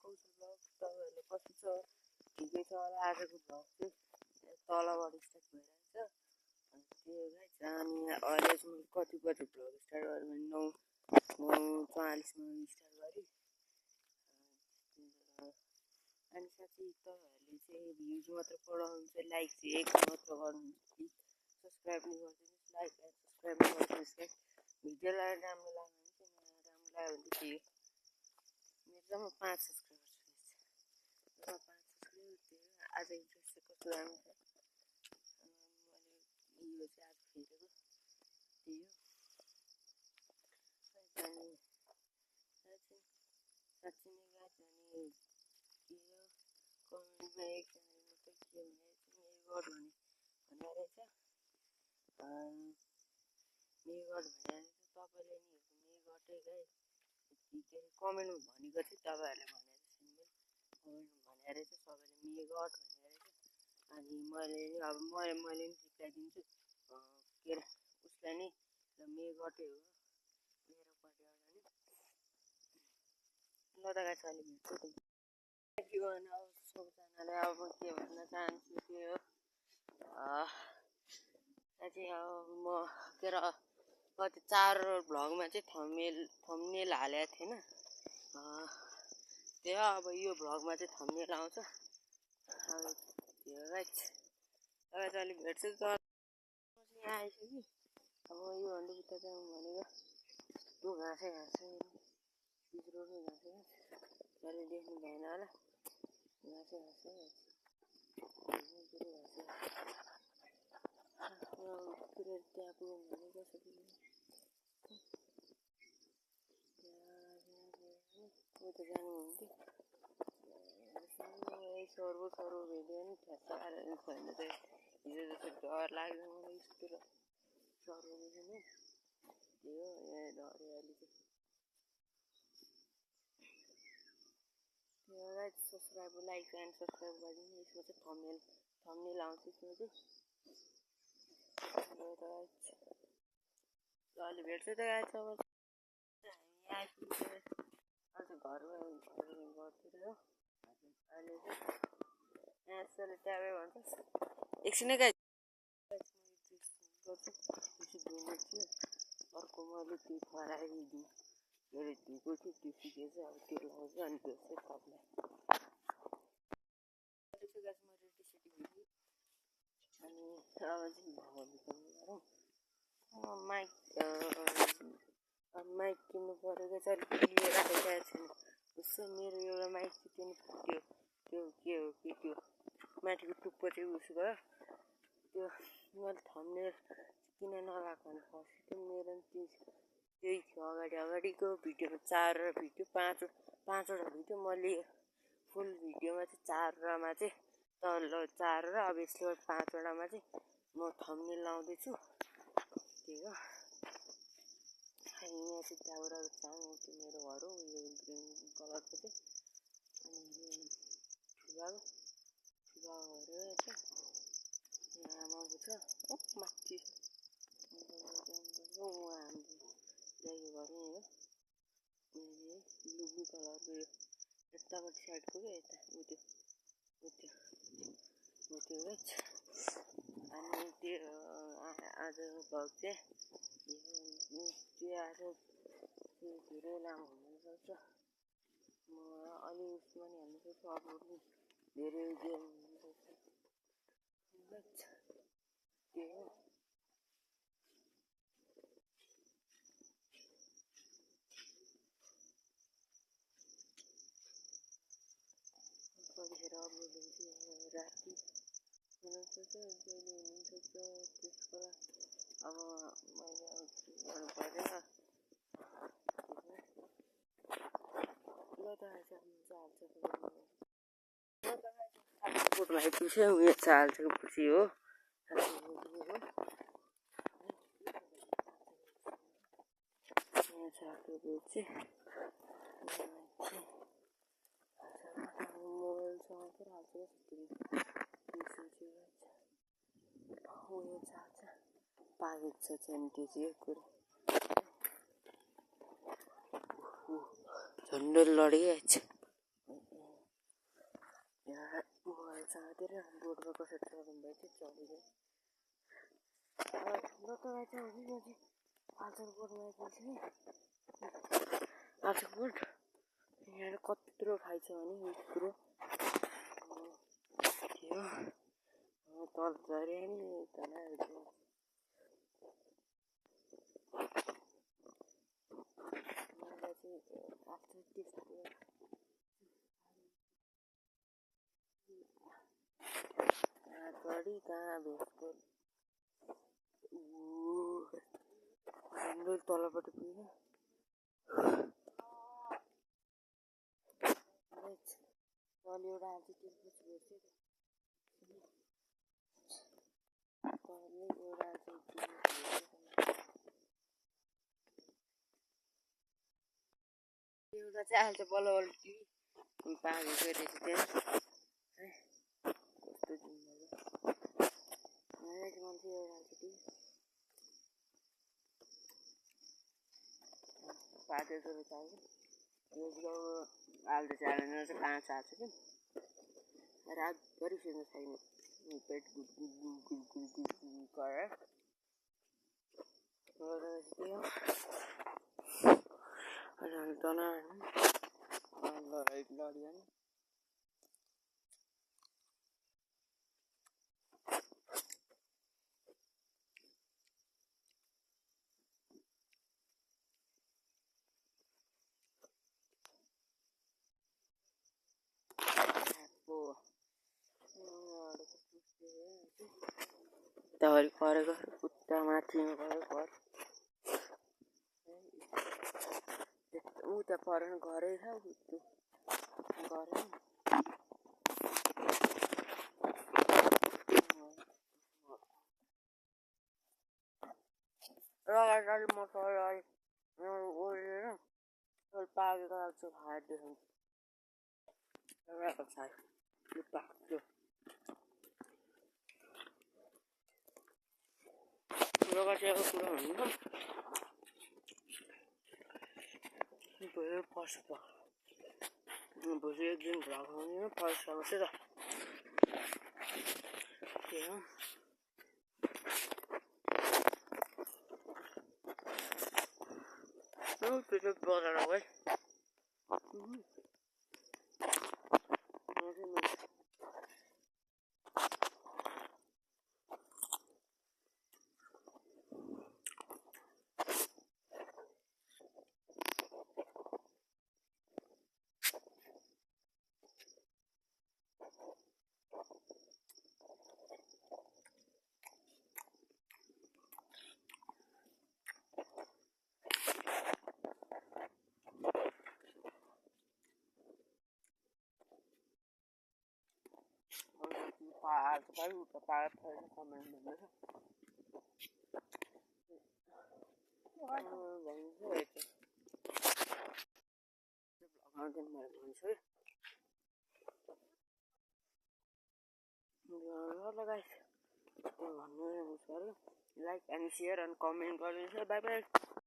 कौशल ब्लग तपाईँहरूले कस्तो छ ठिकै छ होला आजको भ्लग चाहिँ तलबाट स्टार्ट भइरहेछ त्यो गाइस अनि अहिले चाहिँ मैले कति बजी भ्लग स्टार्ट गरेँ भने 9:44मा स्टार्ट गरेँ अनि साथै तपाईँहरूले चाहिँ भ्युज मात्र बढाउनुहुन्छ लाइक चाहिँ एक मात्र गर्नुहुन्छ प्लिज सब्सक्राइब पनि गरिदिनुहोस् लाइक एन्ड सब्सक्राइब पनि गरिदिनुहोस् गाइस भिडियोलाई राम्रो लाग्यो भने चाहिँ राम्रो लाग्यो भने चाहिँ मेरो जम्मा 5 सब्सक्राइबर छ जम्मा 5 सब्सक्राइबर थियो आज इन्ट्रेस्ट चाहिँ कस्तो राम्रो छ मैले यो चाहिँ आज फेरेको त्यही हो अनि साँच्चै नै गाइस अनि के हो कमेन्टमा एकजनाले मात्रै के भने चाहिँ मेगड भनेर रहेछ मेगड भनेर तपाईँले नि मेगडै गाइस के अरे कमेन्टमा भनेको चाहिँ तपाईँहरूले भनेर कमेन्टमा भनेर चाहिँ सबैले मेगड भनेर चाहिँ अनि मैले नि अब मैले नि रिप्लाई दिन्छु के अरे उसलाई नि मेगडै हो मेरो पट्टिबाट नि ल त गाइस अहिले भेट्छु के भन अब सबजनाले अब के भन्न चाहन्छु त्यो हो चाहिँ अब म के अरे कति 4 भ्लगमा चाहिँ थम्बनेल हालेको थिएन त्यो अब यो भ्लगमा चाहिँ थम्बनेल आउँछ अब त्यो गाइस अलिक भेट्छु त यहाँ आइसक्यो अब योभन्दा उता चाहिँ भनेको त्यो घाँसै बिग्रोनु घाँसै अहिले देख्नु भएन होला घाँसै त्यहाँ पुगौँ भनेको उता जानुहुन्थ्यो सर्व भिडियो नि ठ्यास आएर छैन चाहिँ हिजो जस्तो डर लाग्यो मलाई यस्तो सर्व भिडियो नि त्यही हो यहाँ डर अहिले चाहिँ त्यो guys subscribe like and subscribe गरिदिनु यसमा चाहिँ थम्बनेल आउँछ यसमा चाहिँ अहिले भेट्छ त गाइस अब हामी आइपुग्छ आज घरमा गर्तिर हो अहिले चाहिँ यहाँ यसले ट्याबे भन्छ एकछिनै गाइस गर्छु धुनु थियो अर्को मैले त्यो फराइदिएँ मेरो धुएको थियो त्यो सिकेछ अब त्यो लगाउँछु अनि त्यो चाहिँ तपाईँलाई गाइस म रेडी भएँ अनि अब चाहिँ गरौँ माइक किन्नु परेको छ अलिक लिएर राखेको छैन उसो मेरो एउटा माइक चाहिँ त्यो के हो कि त्यो माथिको टुप्पो चाहिँ उस भयो त्यो मैले थम्बनेल किन नलाएको भने फर्स्ट चाहिँ मेरो त्यही थियो अगाडिको भिडियोमा 4 भिडियो 5वटा भिडियो मैले फुल भिडियोमा चाहिँ 4वटामा चाहिँ तल 4 र अब यसले 5वटामा चाहिँ म थम्बनेल लाउँदैछु त्यही हो यहाँ चाहिँ दाउरा चाङ त्यो मेरो घर हो यो ग्रिन कलरको चाहिँ अनि ठुलाहरू रहेछ यहाँ आमाको छ माथि उहाँ हाम्रो दाइको घर नै हो ब्लु कलरको यो यतापट्टि साइडको क्या यता उत्यो अनि त्यो आजको भ्लग चाहिँ त्यो आज धेरै लामो हुनसक्छ म अलि उसमा नि हाल्नु सक्छु अपलोड पनि धेरै गेम हुनसक्छ त्यही हो कतिखेर अपलोड हुन्छ राति हुनसक्छ जहिले हुनसक्छ त्यसको अब मैले गर्नु पर्दैन ल त बोटमा आइपुग्छ उयो चाल्छको खुसी हो यहाँ चाल्को बोट चाहिँ मोबाइल चलाउँछ हाल्छ उयो चाल्छ पाकेको छ चाहिँ त्यो चाहिँ एक कुरा झन्डै लडिरहेछ साथीहरू बोर्डमा कसरी चलाउनु भयो त्यो चलिदियो ठुलो त रहेछ भने पछि आल्चर बोर्डमा आइपुग्छ कि आल्चर बोर्ड यहाँ कत्रो खाइछ भने यत्रो थियो तल झऱ्यो नि तल आफ्नो त्यस्तो बढी कहाँ भेटको हाम्रो तलपट्टि पुग्यो तल एउटा हाल्छ त्यसपछि भेट्छ तलले एउटा हाल्छ एउटा चाहिँ हाल्छ बल्ल बल्ल पानी गइरहेछ त्यहाँ है कस्तो जुम्बा मान्छे एउटा हाल्छ कि पाकेको चाहियो यो आलु चाहिँ हालेन चाहिँ काँच हाल्छ कि रातभरि सुत्नु छैन पेट good good good good good good good गरेर त्यो अनि तल लडिहाल्नु तवरी परेको उता माथिमा परेको घर उता परेन घरै छ घरै लगाएर मसला ओरेर पाकेको लाग्छ भात देखाउँछ यो पाक्यो लगाएको कुरा भन्नु भयो फर्स्ट भोलि एक दिन भ्लग फर्स्ट आउँछ त त्यो त्यो बजार हो है पाहाड छैन कमेन्ट भन्दैछ भन्नु like and share and comment गरिदिनुहोस् बाई बाई